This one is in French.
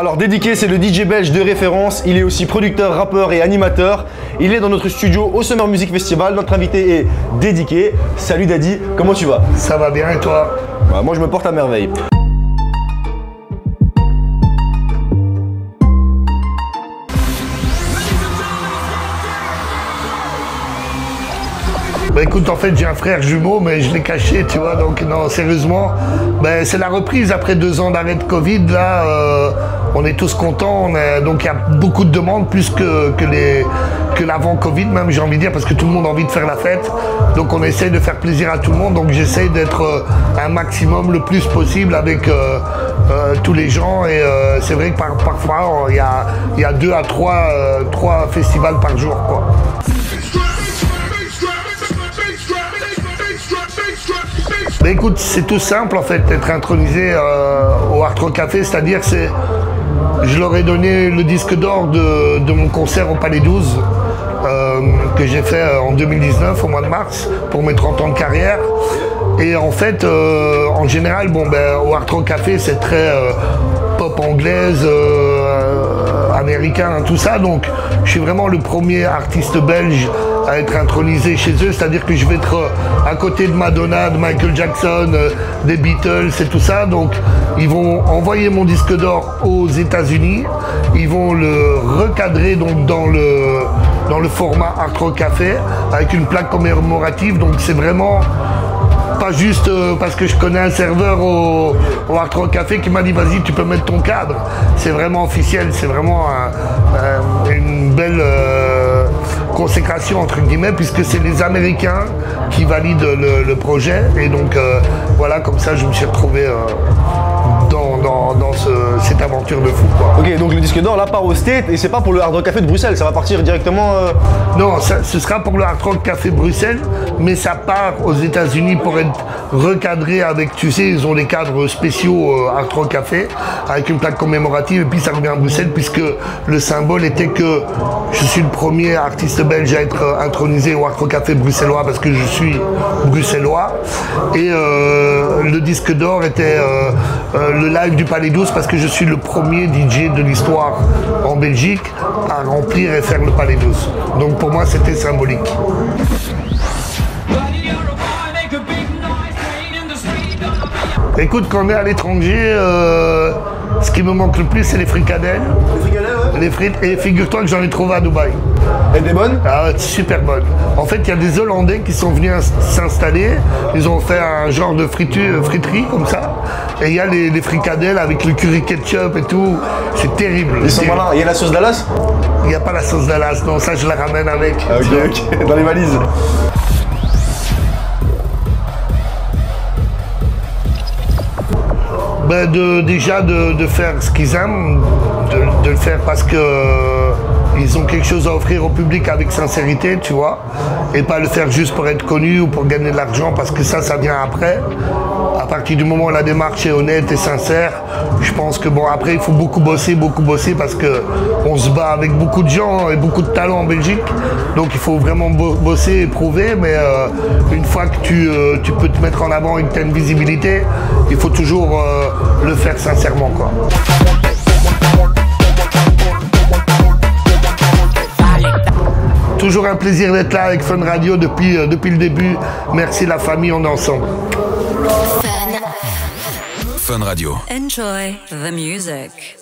Alors Dédiké, c'est le DJ belge de référence, il est aussi producteur, rappeur et animateur. Il est dans notre studio au Summer Music Festival, notre invité est Dédiké. Salut Daddy, comment tu vas? Ça va bien et toi? Bah, moi je me porte à merveille. Bah écoute, en fait j'ai un frère jumeau mais je l'ai caché, tu vois, donc non, sérieusement, bah, c'est la reprise après 2 ans d'arrêt de Covid, là, on est tous contents, donc il y a beaucoup de demandes, plus que l'avant Covid même, j'ai envie de dire, parce que tout le monde a envie de faire la fête, donc on essaye de faire plaisir à tout le monde, donc j'essaye d'être un maximum le plus possible avec tous les gens, et c'est vrai que parfois il y a 2 à 3 festivals par jour, quoi. Bah écoute, c'est tout simple en fait d'être intronisé au Hard Rock Café, c'est-à-dire je leur ai donné le disque d'or de mon concert au Palais 12 que j'ai fait en 2019 au mois de mars pour mes 30 ans de carrière. Et en fait, en général, bon, ben, au Hard Rock Café, c'est très pop anglaise, américain, tout ça. Donc, je suis vraiment le premier artiste belge à être intronisé chez eux. C'est-à-dire que je vais être à côté de Madonna, de Michael Jackson, des Beatles et tout ça. Donc, ils vont envoyer mon disque d'or aux États-Unis. Ils vont le recadrer donc, dans le format Hard Rock Café avec une plaque commémorative. Donc, c'est vraiment pas juste parce que je connais un serveur au Hard Rock Café qui m'a dit vas-y tu peux mettre ton cadre. C'est vraiment officiel, c'est vraiment une belle consécration entre guillemets puisque c'est les Américains qui valident le projet et donc voilà, comme ça je me suis retrouvé dans cette aventure de fou, quoi. Ok, donc le disque d'or là part au State et c'est pas pour le Hard Rock Café de Bruxelles, ça va partir directement Non, ce sera pour le Hard Rock Café Bruxelles, mais ça part aux États-Unis pour être recadré avec, tu sais, ils ont des cadres spéciaux Hard Rock Café avec une plaque commémorative et puis ça revient à Bruxelles puisque le symbole était que je suis le premier artiste belge à être intronisé au Hard Rock Café bruxellois parce que je suis bruxellois et le disque d'or était le live du Palais 12 parce que je suis le premier DJ de l'histoire en Belgique à remplir et faire le Palais 12. Donc pour moi c'était symbolique. Écoute, quand on est à l'étranger, ce qui me manque le plus c'est les fricadelles. Les fricadelles, ouais. Les frites, et figure-toi que j'en ai trouvé à Dubaï. Et des bonnes? Ah, super bonne. En fait, il y a des Hollandais qui sont venus s'installer. Ils ont fait un genre de friterie comme ça. Et il y a les fricadelles avec le curry ketchup et tout. C'est terrible. Ils sont malins. Il y a la sauce Dallas? Il n'y a pas la sauce Dallas. Non, ça je la ramène avec. Ah, ok. Dans les valises. Ben déjà de faire ce qu'ils aiment, de le faire parce que ils ont quelque chose à offrir au public avec sincérité, tu vois, et pas le faire juste pour être connu ou pour gagner de l'argent parce que ça vient après. À partir du moment où la démarche est honnête et sincère, je pense que bon après il faut beaucoup bosser parce que on se bat avec beaucoup de gens et beaucoup de talents en Belgique, donc il faut vraiment bosser et prouver, mais une fois que tu peux te mettre en avant et que tu as une visibilité, il faut toujours le faire sincèrement, quoi. Toujours un plaisir d'être là avec Fun Radio depuis le début. Merci la famille, on est ensemble. Fun Radio. Enjoy the music.